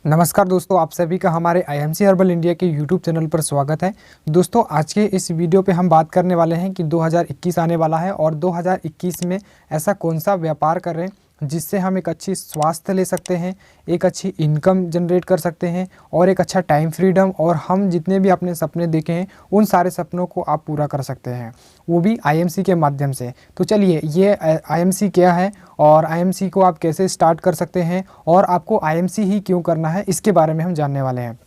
नमस्कार दोस्तों, आप सभी का हमारे आईएमसी हर्बल इंडिया के यूट्यूब चैनल पर स्वागत है। दोस्तों, आज के इस वीडियो पे हम बात करने वाले हैं कि 2021 आने वाला है और 2021 में ऐसा कौन सा व्यापार करें जिससे हम एक अच्छी स्वास्थ्य ले सकते हैं, एक अच्छी इनकम जनरेट कर सकते हैं और एक अच्छा टाइम फ्रीडम, और हम जितने भी अपने सपने देखे हैं उन सारे सपनों को आप पूरा कर सकते हैं, वो भी आईएमसी के माध्यम से। तो चलिए, ये आईएमसी क्या है और आईएमसी को आप कैसे स्टार्ट कर सकते हैं और आपको आईएमसी ही क्यों करना है, इसके बारे में हम जानने वाले हैं।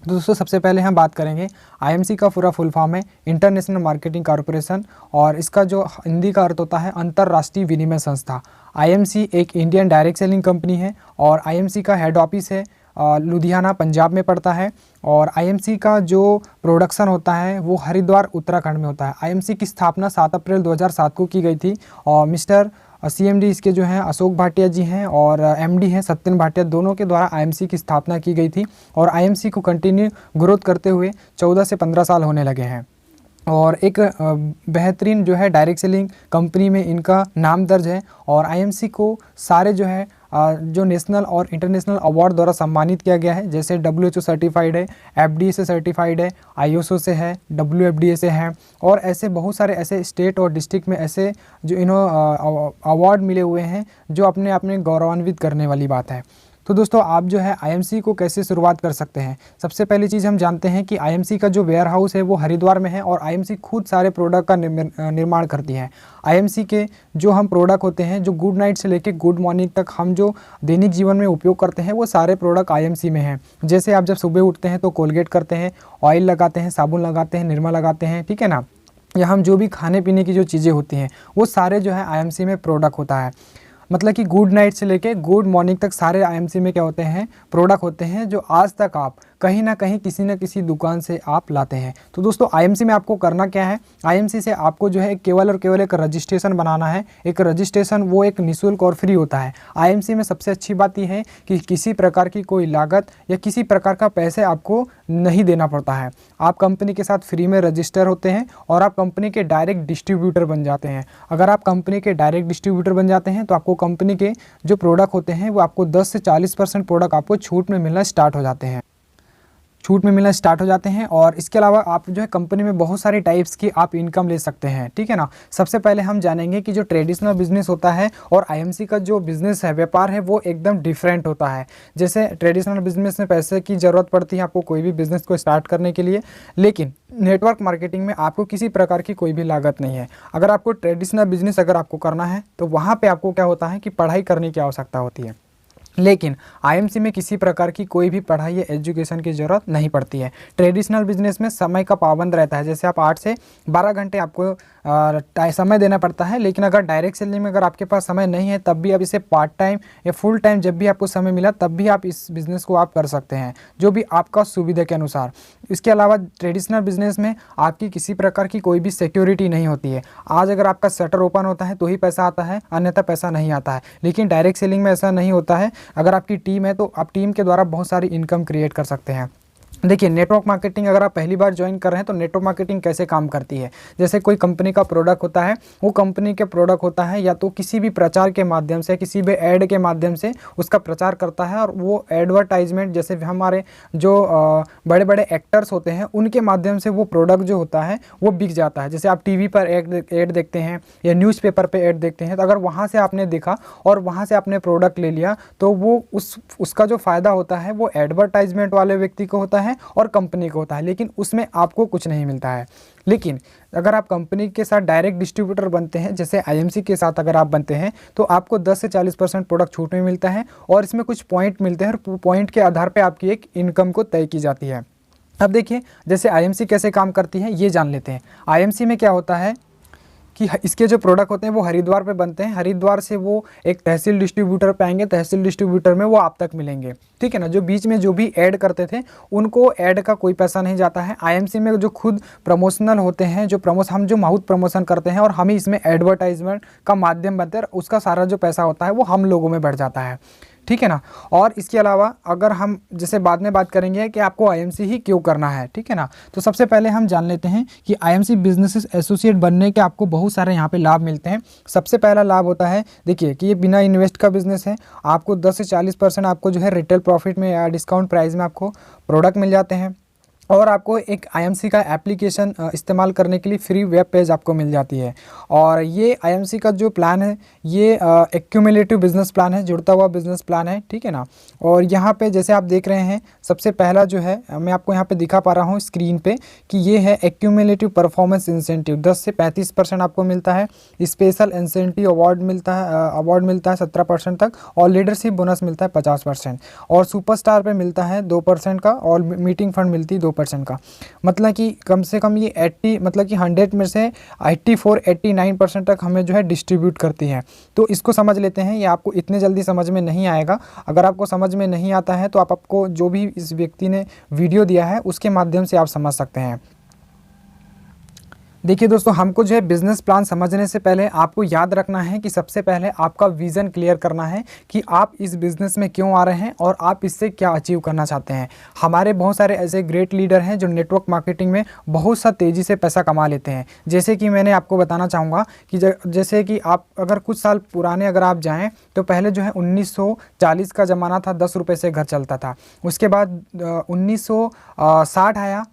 तो दोस्तों, सबसे पहले हम बात करेंगे आईएमसी का पूरा फुल फॉर्म है इंटरनेशनल मार्केटिंग कॉरपोरेशन, और इसका जो हिंदी का अर्थ होता है अंतर्राष्ट्रीय विनिमय संस्था। आईएमसी एक इंडियन डायरेक्ट सेलिंग कंपनी है और आईएमसी का हेड ऑफिस है लुधियाना, पंजाब में पड़ता है। और आईएमसी का जो प्रोडक्शन होता है वो हरिद्वार, उत्तराखंड में होता है। आईएमसी की स्थापना 7 अप्रैल 2007 को की गई थी और मिस्टर सीएमडी इसके जो हैं अशोक भाटिया जी हैं और एमडी हैं सत्यन भाटिया, दोनों के द्वारा आईएमसी की स्थापना की गई थी। और आईएमसी को कंटिन्यू ग्रोथ करते हुए 14 से 15 साल होने लगे हैं और एक बेहतरीन जो है डायरेक्ट सेलिंग कंपनी में इनका नाम दर्ज है। और आईएमसी को सारे जो है जो नेशनल और इंटरनेशनल अवार्ड द्वारा सम्मानित किया गया है, जैसे WHO सर्टिफाइड है, FDA से सर्टिफाइड है, ISO से है, WFDA से है, और ऐसे बहुत सारे ऐसे स्टेट और डिस्ट्रिक्ट में ऐसे जो अवार्ड मिले हुए हैं जो अपने आप में गौरवान्वित करने वाली बात है। तो दोस्तों, आप जो है आईएमसी को कैसे शुरुआत कर सकते हैं। सबसे पहली चीज़ हम जानते हैं कि आईएमसी का जो वेयर हाउस है वो हरिद्वार में है और आईएमसी खुद सारे प्रोडक्ट का निर्माण करती है। आईएमसी के जो हम प्रोडक्ट होते हैं, जो गुड नाइट से लेकर गुड मॉर्निंग तक हम जो दैनिक जीवन में उपयोग करते हैं, वो सारे प्रोडक्ट आईएमसी में हैं। जैसे आप जब सुबह उठते हैं तो कोलगेट करते हैं, ऑयल लगाते हैं, साबुन लगाते हैं, निरमा लगाते हैं, ठीक है ना, या हम जो भी खाने पीने की जो चीज़ें होती हैं वो सारे जो है आईएमसी में प्रोडक्ट होता है। मतलब कि गुड नाइट से लेके गुड मॉर्निंग तक सारे आईएमसी में क्या होते हैं, प्रोडक्ट होते हैं जो आज तक आप कहीं ना कहीं किसी न किसी दुकान से आप लाते हैं। तो दोस्तों, आईएमसी में आपको करना क्या है, आईएमसी से आपको जो है केवल और केवल एक रजिस्ट्रेशन बनाना है। एक रजिस्ट्रेशन वो एक निःशुल्क और फ्री होता है। आईएमसी में सबसे अच्छी बात यह है कि किसी प्रकार की कोई लागत या किसी प्रकार का पैसे आपको नहीं देना पड़ता है। आप कंपनी के साथ फ्री में रजिस्टर होते हैं और आप कंपनी के डायरेक्ट डिस्ट्रीब्यूटर बन जाते हैं। अगर आप कंपनी के डायरेक्ट डिस्ट्रीब्यूटर बन जाते हैं तो आपको कंपनी के जो प्रोडक्ट होते हैं वो आपको 10 से 40% प्रोडक्ट आपको छूट में मिलना स्टार्ट हो जाते हैं। और इसके अलावा आप जो है कंपनी में बहुत सारी टाइप्स की आप इनकम ले सकते हैं, ठीक है ना। सबसे पहले हम जानेंगे कि जो ट्रेडिशनल बिजनेस होता है और आईएमसी का जो बिजनेस है, व्यापार है, वो एकदम डिफरेंट होता है। जैसे ट्रेडिशनल बिजनेस में पैसे की ज़रूरत पड़ती है आपको कोई भी बिजनेस को स्टार्ट करने के लिए, लेकिन नेटवर्क मार्केटिंग में आपको किसी प्रकार की कोई भी लागत नहीं है। अगर आपको ट्रेडिशनल बिजनेस अगर आपको करना है तो वहाँ पर आपको क्या होता है कि पढ़ाई करने की आवश्यकता होती है, लेकिन आईएमसी में किसी प्रकार की कोई भी पढ़ाई या एजुकेशन की ज़रूरत नहीं पड़ती है। ट्रेडिशनल बिजनेस में समय का पाबंद रहता है, जैसे आप 8 से 12 घंटे आपको समय देना पड़ता है। लेकिन अगर डायरेक्ट सेलिंग में अगर आपके पास समय नहीं है तब भी आप इसे पार्ट टाइम या फुल टाइम जब भी आपको समय मिला तब भी आप इस बिज़नेस को आप कर सकते हैं, जो भी आपका सुविधा के अनुसार। इसके अलावा ट्रेडिशनल बिजनेस में आपकी किसी प्रकार की कोई भी सिक्योरिटी नहीं होती है। आज अगर आपका शटर ओपन होता है तो ही पैसा आता है, अन्यथा पैसा नहीं आता है। लेकिन डायरेक्ट सेलिंग में ऐसा नहीं होता है। अगर आपकी टीम है तो आप टीम के द्वारा बहुत सारी इनकम क्रिएट कर सकते हैं। देखिए, नेटवर्क मार्केटिंग अगर आप पहली बार ज्वाइन कर रहे हैं तो नेटवर्क मार्केटिंग कैसे काम करती है। जैसे कोई कंपनी का प्रोडक्ट होता है, वो कंपनी के प्रोडक्ट होता है या तो किसी भी प्रचार के माध्यम से, किसी भी ऐड के माध्यम से उसका प्रचार करता है, और वो एडवर्टाइजमेंट जैसे हमारे जो बड़े बड़े एक्टर्स होते हैं उनके माध्यम से वो प्रोडक्ट जो होता है वो बिक जाता है। जैसे आप टीवी पर ऐड देखते हैं या न्यूज़पेपर पर ऐड देखते हैं, तो अगर वहाँ से आपने देखा और वहाँ से आपने प्रोडक्ट ले लिया तो वो उसका जो फ़ायदा होता है वो एडवर्टाइजमेंट वाले व्यक्ति को होता है और कंपनी को होता है, लेकिन उसमें आपको कुछ नहीं मिलता है। लेकिन अगर आप कंपनी के साथ डायरेक्ट डिस्ट्रीब्यूटर बनते हैं, जैसे आईएमसी के साथ अगर आप बनते हैं, तो आपको 10 से 40% प्रोडक्ट छूट में मिलता है और इसमें कुछ पॉइंट मिलते हैं और पॉइंट के आधार पर आपकी एक इनकम को तय की जाती है। अब देखिए, जैसे आईएमसी कैसे काम करती है ये जान लेते हैं। आईएमसी में क्या होता है कि इसके जो प्रोडक्ट होते हैं वो हरिद्वार पे बनते हैं, हरिद्वार से वो एक तहसील डिस्ट्रीब्यूटर पे आएंगे, तहसील डिस्ट्रीब्यूटर में वो आप तक मिलेंगे, ठीक है ना। जो बीच में जो भी ऐड करते थे उनको ऐड का कोई पैसा नहीं जाता है। आईएमसी में जो खुद प्रमोशनल होते हैं, जो हम जो माउथ प्रमोशन करते हैं और हम ही इसमें एडवर्टाइजमेंट का माध्यम बनते हैं, उसका सारा जो पैसा होता है वो हम लोगों में बढ़ जाता है, ठीक है ना। और इसके अलावा अगर हम जैसे बाद में बात करेंगे कि आपको आईएमसी ही क्यों करना है, ठीक है ना। तो सबसे पहले हम जान लेते हैं कि आईएमसी बिजनेस एसोसिएट बनने के आपको बहुत सारे यहाँ पे लाभ मिलते हैं। सबसे पहला लाभ होता है, देखिए कि ये बिना इन्वेस्ट का बिजनेस है, आपको 10 से 40% आपको जो है रिटेल प्रॉफिट में या डिस्काउंट प्राइस में आपको प्रोडक्ट मिल जाते हैं। और आपको एक आईएमसी का एप्लीकेशन इस्तेमाल करने के लिए फ्री वेब पेज आपको मिल जाती है। और ये आईएमसी का जो प्लान है ये एक्यूमुलेटिव बिजनेस प्लान है, जुड़ता हुआ बिजनेस प्लान है, ठीक है ना। और यहाँ पे जैसे आप देख रहे हैं सबसे पहला जो है मैं आपको यहाँ पे दिखा पा रहा हूँ स्क्रीन पे कि ये है एक्यूमुलेटिव परफॉर्मेंस इंसेंटिव, 10 से 35% आपको मिलता है। स्पेशल इंसेंटिव अवार्ड मिलता है 17% तक, और लीडरशिप बोनस मिलता है 50%, और सुपरस्टार पे मिलता है 2% का, और मीटिंग फंड मिलती है 2% का। मतलब कि कम से कम ये 80 मतलब कि 100 में से 84-89% तक हमें जो है डिस्ट्रीब्यूट करती है। तो इसको समझ लेते हैं, ये आपको इतने जल्दी समझ में नहीं आएगा। अगर आपको समझ में नहीं आता है तो आपको जो भी इस व्यक्ति ने वीडियो दिया है उसके माध्यम से आप समझ सकते हैं। देखिए दोस्तों, हमको जो है बिज़नेस प्लान समझने से पहले आपको याद रखना है कि सबसे पहले आपका विज़न क्लियर करना है कि आप इस बिज़नेस में क्यों आ रहे हैं और आप इससे क्या अचीव करना चाहते हैं। हमारे बहुत सारे ऐसे ग्रेट लीडर हैं जो नेटवर्क मार्केटिंग में बहुत सा तेज़ी से पैसा कमा लेते हैं। जैसे कि मैंने आपको बताना चाहूँगा कि जैसे कि आप अगर कुछ साल पुराने अगर आप जाएँ तो पहले जो है 1940 का ज़माना था, 10 रुपये से घर चलता था। उसके बाद 1960 आया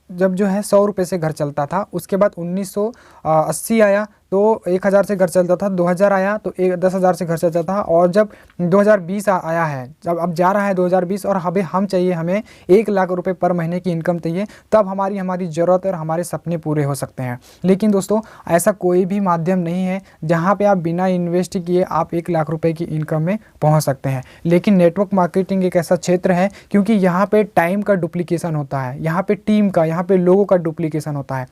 जब जो है 100 रुपये से घर चलता था। उसके बाद 1980 आया तो 1000 से घर चलता था। 2000 आया तो 10,000 से घर चलता था। और जब 2020 आया है, जब अब जा रहा है 2020 और हमें चाहिए, हमें 1 लाख रुपए पर महीने की इनकम चाहिए, तब हमारी ज़रूरत और हमारे सपने पूरे हो सकते हैं। लेकिन दोस्तों, ऐसा कोई भी माध्यम नहीं है जहाँ पे आप बिना इन्वेस्ट किए आप 1 लाख रुपए की इनकम में पहुँच सकते हैं। लेकिन नेटवर्क मार्केटिंग एक ऐसा क्षेत्र है क्योंकि यहाँ पे टाइम का डुप्लीकेशन होता है, यहाँ पे टीम का, यहाँ पे लोगों का डुप्लीकेशन होता है।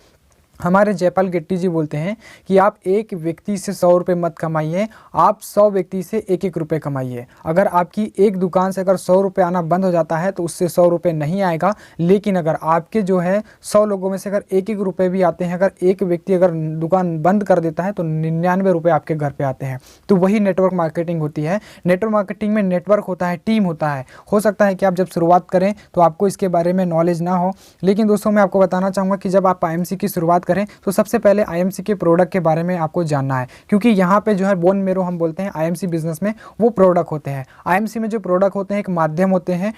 हमारे जयपाल गेट्टी जी बोलते हैं कि आप एक व्यक्ति से 100 रुपये मत कमाइए, आप 100 व्यक्ति से 1-1 रुपये कमाइए। अगर आपकी एक दुकान से अगर 100 रुपये आना बंद हो जाता है तो उससे 100 रुपये नहीं आएगा। लेकिन अगर आपके जो है 100 लोगों में से अगर 1-1 रुपये भी आते हैं, अगर एक व्यक्ति अगर दुकान बंद कर देता है तो 99 रुपये आपके घर पर आते हैं। तो वही नेटवर्क मार्केटिंग होती है। नेटवर्क मार्केटिंग में नेटवर्क होता है, टीम होता है। हो सकता है कि आप जब शुरुआत करें तो आपको इसके बारे में नॉलेज ना हो, लेकिन दोस्तों मैं आपको बताना चाहूँगा कि जब आप आईएमसी की शुरुआत करें तो सबसे पहले आईएमसी के प्रोडक्ट के बारे में आपको जानना है। क्योंकि यहाँ पे जो है बोन मेरो हम बोलते हैं आईएमसी बिजनेस में, वो प्रोडक्ट होते हैं। आईएमसी में जो प्रोडक्ट होते हैं एक माध्यम होते हैं।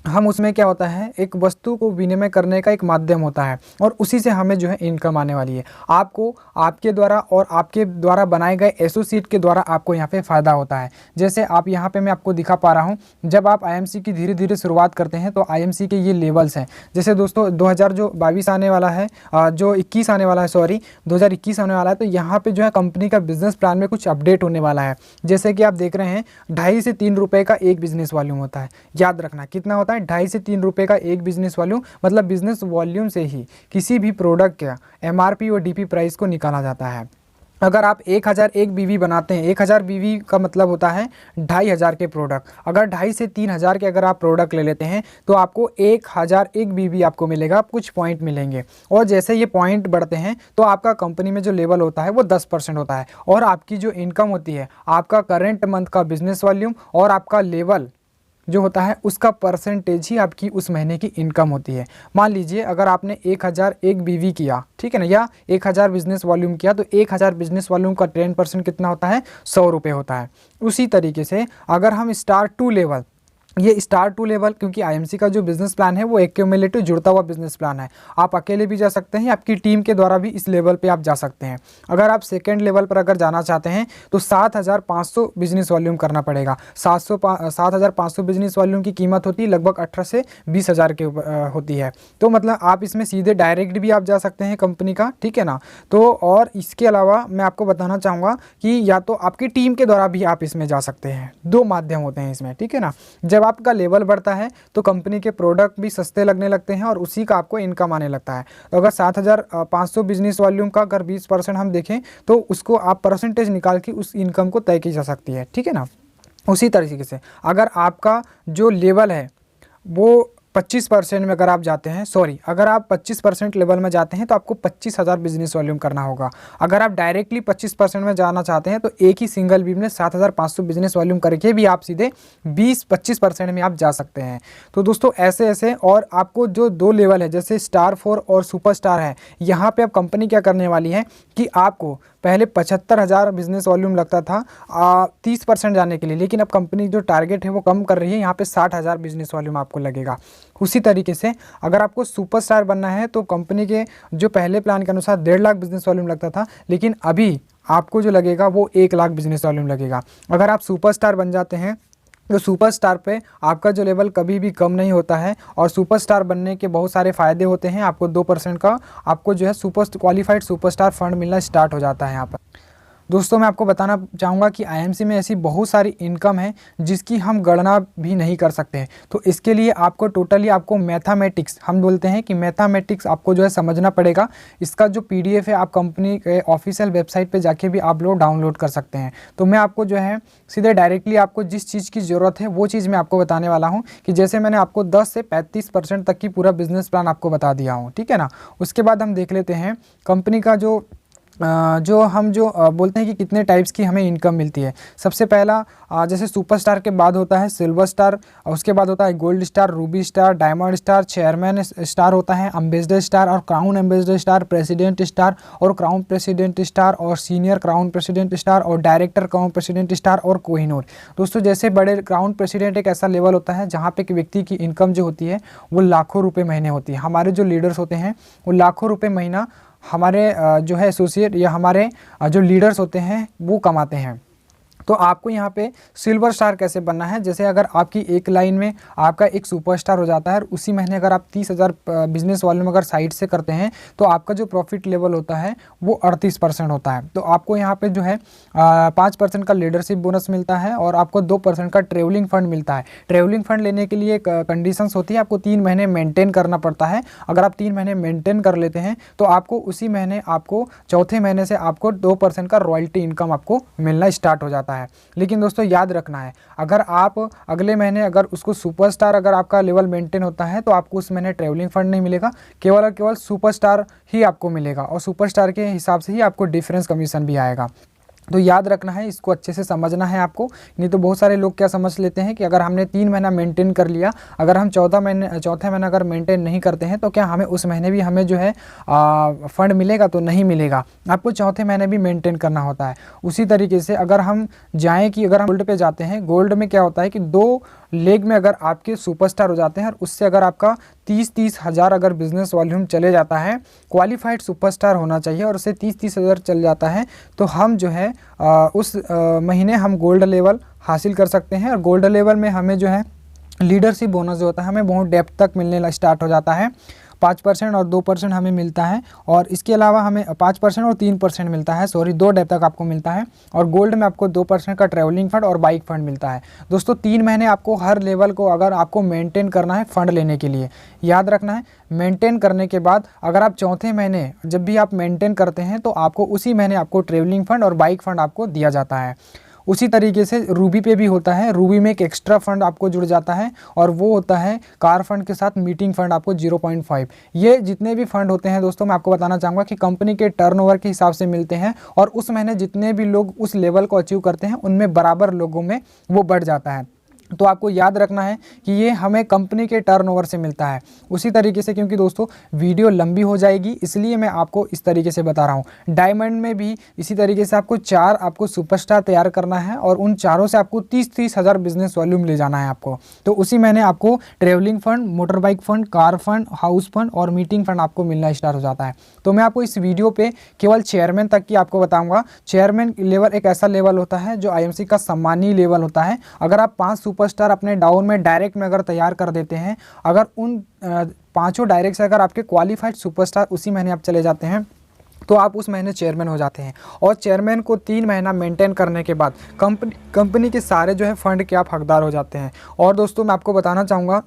हम उसमें क्या होता है, एक वस्तु को विनिमय करने का एक माध्यम होता है और उसी से हमें जो है इनकम आने वाली है। आपको आपके द्वारा और आपके द्वारा बनाए गए एसोसिएट के द्वारा आपको यहाँ पे फ़ायदा होता है। जैसे आप यहाँ पे मैं आपको दिखा पा रहा हूँ, जब आप आईएमसी की धीरे धीरे शुरुआत करते हैं तो आईएमसी के ये लेवल्स हैं। जैसे दोस्तों 2022 आने वाला है, जो 21 आने वाला है, सॉरी 2021 आने वाला है, तो यहाँ पर जो है कंपनी का बिजनेस प्लान में कुछ अपडेट होने वाला है। जैसे कि आप देख रहे हैं 2.5 से 3 रुपये का एक बिजनेस वॉल्यूम होता है। याद रखना कितना होता है, 2.5 से 3 रुपये का एक बिजनेस वॉल्यूम। मतलब बिजनेस वॉल्यूम से ही किसी भी प्रोडक्ट का एमआरपी और डीपी प्राइस को निकाला जाता है। अगर आप 1001 बीवी बनाते हैं, 1000 बीवी का मतलब होता है 2500 के प्रोडक्ट। अगर 2.5 से 3000 के अगर आप प्रोडक्ट ले लेते हैं तो आपको 1001 बीवी आपको मिलेगा, कुछ पॉइंट मिलेंगे। और जैसे ये पॉइंट बढ़ते हैं तो आपका कंपनी में जो लेवल होता है वो 10% होता है। और आपकी जो इनकम होती है, आपका करेंट मंथ का बिजनेस वॉल्यूम और आपका लेवल जो होता है उसका परसेंटेज ही आपकी उस महीने की इनकम होती है। मान लीजिए अगर आपने 1001 बीवी किया, ठीक है ना, या 1000 बिजनेस वॉल्यूम किया, तो 1000 बिजनेस वॉल्यूम का 10% कितना होता है, 100 रुपये होता है। उसी तरीके से अगर हम स्टार 2 लेवल, ये स्टार 2 लेवल, क्योंकि आईएमसी का जो बिजनेस प्लान है वो एक्यूमुलेटिव जुड़ता हुआ बिजनेस प्लान है। आप अकेले भी जा सकते हैं, आपकी टीम के द्वारा भी इस लेवल पे आप जा सकते हैं। अगर आप सेकंड लेवल पर अगर जाना चाहते हैं तो 7500 बिजनेस वॉल्यूम करना पड़ेगा। 7500 बिजनेस वॉल्यूम की कीमत होती है लगभग 18 से 20,000 के होती है। तो मतलब आप इसमें सीधे डायरेक्ट भी आप जा सकते हैं कंपनी का, ठीक है ना। तो और इसके अलावा मैं आपको बताना चाहूँगा कि या तो आपकी टीम के द्वारा भी आप इसमें जा सकते हैं। 2 माध्यम होते हैं इसमें, ठीक है ना। जब आपका लेवल बढ़ता है तो कंपनी के प्रोडक्ट भी सस्ते लगने लगते हैं और उसी का आपको इनकम आने लगता है। तो अगर 7500 बिजनेस वॉल्यूम का अगर 20% हम देखें तो उसको आप परसेंटेज निकाल के उस इनकम को तय की जा सकती है, ठीक है ना। उसी तरीके से अगर आपका जो लेवल है वो 25% में अगर आप जाते हैं, अगर आप 25% लेवल में जाते हैं तो आपको 25,000 बिजनेस वॉल्यूम करना होगा। अगर आप डायरेक्टली 25% में जाना चाहते हैं तो एक ही सिंगल वीक में 7,500 बिजनेस वॉल्यूम करके भी आप सीधे 20-25% में आप जा सकते हैं। तो दोस्तों ऐसे ऐसे, और आपको जो 2 लेवल है जैसे स्टार 4 और सुपर स्टार है, यहाँ पे अब कंपनी क्या करने वाली है कि आपको पहले 75,000 बिजनेस वॉल्यूम लगता था 30% जाने के लिए, लेकिन अब कंपनी जो टारगेट है वो कम कर रही है, यहाँ पे 60,000 बिजनेस वॉल्यूम आपको लगेगा। उसी तरीके से अगर आपको सुपरस्टार बनना है तो कंपनी के जो पहले प्लान के अनुसार 1.5 लाख बिजनेस वॉल्यूम लगता था, लेकिन अभी आपको जो लगेगा वो 1 लाख बिजनेस वॉल्यूम लगेगा। अगर आप सुपरस्टार बन जाते हैं तो सुपरस्टार पे आपका जो लेवल कभी भी कम नहीं होता है, और सुपरस्टार बनने के बहुत सारे फ़ायदे होते हैं। आपको 2% का आपको जो है क्वालिफाइड सुपरस्टार फंड मिलना स्टार्ट हो जाता है यहाँ पर। दोस्तों मैं आपको बताना चाहूँगा कि आईएमसी में ऐसी बहुत सारी इनकम है जिसकी हम गणना भी नहीं कर सकते हैं। तो इसके लिए आपको टोटली आपको मैथमेटिक्स, हम बोलते हैं कि मैथमेटिक्स आपको जो है समझना पड़ेगा। इसका जो पीडीएफ है आप कंपनी के ऑफिशियल वेबसाइट पे जाके भी आप लोग डाउनलोड कर सकते हैं। तो मैं आपको जो है सीधे डायरेक्टली आपको जिस चीज़ की ज़रूरत है वो चीज़ मैं आपको बताने वाला हूँ, कि जैसे मैंने आपको 10 से 35% तक की पूरा बिजनेस प्लान आपको बता दिया हूँ, ठीक है ना। उसके बाद हम देख लेते हैं कंपनी का जो बोलते हैं कि कितने टाइप्स की हमें इनकम मिलती है। सबसे पहला जैसे सुपरस्टार के बाद होता है सिल्वर स्टार, उसके बाद होता है gold star, Ruby star, diamond star, chairman star होता है, एम्बेसडर स्टार और crown ambassador star, president star और क्राउन प्रेसिडेंट स्टार और सीनियर क्राउन प्रेसिडेंट स्टार और डायरेक्टर क्राउन प्रेसिडेंट स्टार और कोहिनूर। दोस्तों जैसे बड़े क्राउन प्रेसिडेंट एक ऐसा लेवल होता है जहाँ पे व्यक्ति की इनकम जो होती है वो लाखों रुपये महीने होती है। हमारे जो लीडर्स होते हैं वो लाखों रुपये महीना हमारे जो है एसोसिएट या हमारे जो लीडर्स होते हैं वो कमाते हैं। तो आपको यहाँ पे सिल्वर स्टार कैसे बनना है, जैसे अगर आपकी एक लाइन में आपका एक सुपरस्टार हो जाता है और उसी महीने अगर आप 30,000 बिजनेस वॉल्यूम अगर साइड से करते हैं तो आपका जो प्रॉफिट लेवल होता है वो 38% होता है। तो आपको यहाँ पे जो है 5% का लीडरशिप बोनस मिलता है और आपको 2% का ट्रेवलिंग फंड मिलता है। ट्रेवलिंग फंड लेने के लिए कंडीशंस होती है, आपको 3 महीने मेंटेन करना पड़ता है। अगर आप 3 महीने मेंटेन कर लेते हैं तो आपको उसी महीने आपको चौथे महीने से आपको 2% का रॉयल्टी इनकम आपको मिलना स्टार्ट हो जाता है। लेकिन दोस्तों याद रखना है, अगर आप अगले महीने अगर उसको सुपरस्टार अगर आपका लेवल मेंटेन होता है तो आपको उस महीने ट्रेवलिंग फंड नहीं मिलेगा, केवल और केवल सुपरस्टार ही आपको मिलेगा और सुपरस्टार के हिसाब से ही आपको डिफरेंस कमीशन भी आएगा। तो याद रखना है, इसको अच्छे से समझना है आपको। नहीं तो बहुत सारे लोग क्या समझ लेते हैं कि अगर हमने 3 महीना मेंटेन कर लिया, अगर हम चौथे महीने अगर मेंटेन नहीं करते हैं तो क्या हमें उस महीने भी हमें जो है फंड मिलेगा, तो नहीं मिलेगा। आपको चौथे महीने भी मेंटेन करना होता है। उसी तरीके से अगर हम जाएँ कि अगर हम गोल्ड पे जाते हैं, गोल्ड में क्या होता है कि 2 लेग में अगर आपके सुपरस्टार हो जाते हैं और उससे अगर आपका 30 हज़ार अगर बिजनेस वॉल्यूम चले जाता है, क्वालिफाइड सुपरस्टार होना चाहिए और उससे 30 हज़ार चल जाता है, तो हम जो है उस महीने हम गोल्ड लेवल हासिल कर सकते हैं। और गोल्ड लेवल में हमें जो है लीडरशिप बोनस जो होता है हमें बहुत डेप्थ तक मिलने स्टार्ट हो जाता है। 5% और 2% हमें मिलता है, और इसके अलावा हमें 5% और 3% मिलता है, 2 डेप्थ तक आपको मिलता है। और गोल्ड में आपको 2% का ट्रैवलिंग फंड और बाइक फंड मिलता है। दोस्तों 3 महीने आपको हर लेवल को अगर आपको मेंटेन करना है फंड लेने के लिए, याद रखना है। मेंटेन करने के बाद अगर आप चौथे महीने जब भी आप मेंटेन करते हैं तो आपको उसी महीने आपको ट्रैवलिंग फंड और बाइक फंड आपको दिया जाता है। उसी तरीके से रूबी पे भी होता है। रूबी में एक एक्स्ट्रा फंड आपको जुड़ जाता है और वो होता है कार फंड के साथ मीटिंग फंड आपको 0.5। ये जितने भी फंड होते हैं दोस्तों, मैं आपको बताना चाहूँगा कि कंपनी के टर्नओवर के हिसाब से मिलते हैं, और उस महीने जितने भी लोग उस लेवल को अचीव करते हैं उनमें बराबर लोगों में वो बढ़ जाता है। तो आपको याद रखना है कि ये हमें कंपनी के टर्नओवर से मिलता है। उसी तरीके से, क्योंकि दोस्तों वीडियो लंबी हो जाएगी इसलिए मैं आपको इस तरीके से बता रहा हूँ। डायमंड में भी इसी तरीके से आपको 4 आपको सुपरस्टार तैयार करना है और उन चारों से आपको 30 हज़ार बिजनेस वॉल्यूम ले जाना है आपको। तो उसी महीने आपको travelling fund, motor bike fund, car fund, house fund और मीटिंग फंड आपको मिलना स्टार्ट हो जाता है। तो मैं आपको इस वीडियो पे केवल चेयरमैन तक की आपको बताऊँगा। चेयरमैन लेवल एक ऐसा लेवल होता है जो IMC का सम्मानीय लेवल होता है। अगर आप 5 सुपरस्टार अपने डाउन में डायरेक्ट में अगर तैयार कर देते हैं, अगर उन 5 डायरेक्ट से अगर आपके क्वालिफाइड सुपरस्टार उसी महीने आप चले जाते हैं तो आप उस महीने चेयरमैन हो जाते हैं। और चेयरमैन को 3 महीना मेंटेन करने के बाद कंपनी के सारे जो है फंड के आप हकदार हो जाते हैं। और दोस्तों मैं आपको बताना चाहूँगा,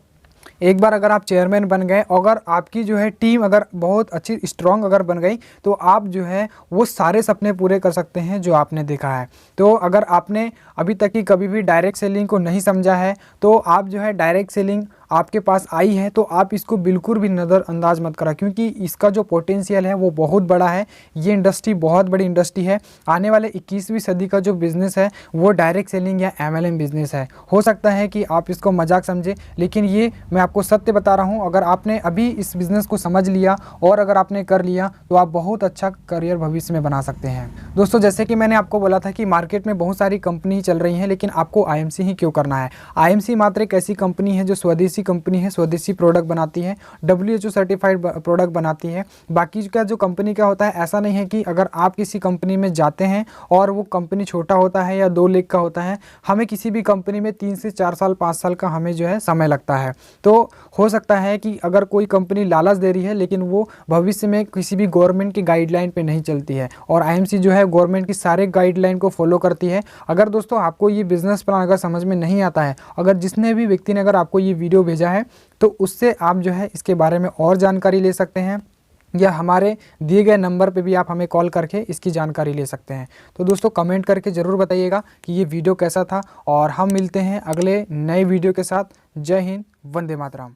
एक बार अगर आप चेयरमैन बन गए, अगर आपकी जो है टीम अगर बहुत अच्छी स्ट्रॉन्ग अगर बन गई तो आप जो है वो सारे सपने पूरे कर सकते हैं जो आपने देखा है। तो अगर आपने अभी तक की कभी भी डायरेक्ट सेलिंग को नहीं समझा है तो आप जो है डायरेक्ट सेलिंग आपके पास आई है तो आप इसको बिल्कुल भी नज़रअंदाज मत करा, क्योंकि इसका जो पोटेंशियल है वो बहुत बड़ा है। ये इंडस्ट्री बहुत बड़ी इंडस्ट्री है। आने वाले 21वीं सदी का जो बिज़नेस है वो डायरेक्ट सेलिंग या MLM बिज़नेस है। हो सकता है कि आप इसको मजाक समझे, लेकिन ये मैं आपको सत्य बता रहा हूँ। अगर आपने अभी इस बिज़नेस को समझ लिया और अगर आपने कर लिया तो आप बहुत अच्छा करियर भविष्य में बना सकते हैं। दोस्तों, जैसे कि मैंने आपको बोला था कि मार्केट में बहुत सारी कंपनी चल रही हैं, लेकिन आपको IMC ही क्यों करना है। IMC मात्र एक ऐसी कंपनी है जो स्वदेशी कंपनी है, स्वदेशी प्रोडक्ट बनाती है, WHO सर्टिफाइड प्रोडक्ट बनाती है। बाकी का जो कंपनी का होता है, ऐसा नहीं है कि अगर आप किसी कंपनी में जाते हैं और वो कंपनी छोटा होता है या 2 लाख का होता है, हमें किसी भी कंपनी में 3 से 4 साल 5 साल का हमें जो है समय लगता है। तो हो सकता है कि अगर कोई कंपनी लालच दे रही है लेकिन वो भविष्य में किसी भी गवर्नमेंट की गाइडलाइन पे नहीं चलती है, और IMC जो है गवर्नमेंट की सारे गाइडलाइन को फॉलो करती है। अगर दोस्तों आपको ये बिजनेस प्लान अगर समझ में नहीं आता है, अगर जिसने भी व्यक्ति ने अगर आपको ये वीडियो भेजा है, तो उससे आप जो है इसके बारे में और जानकारी ले सकते हैं, या हमारे दिए गए नंबर पे भी आप हमें कॉल करके इसकी जानकारी ले सकते हैं। तो दोस्तों, कमेंट करके ज़रूर बताइएगा कि ये वीडियो कैसा था, और हम मिलते हैं अगले नए वीडियो के साथ। जय हिंद, वंदे मातरम।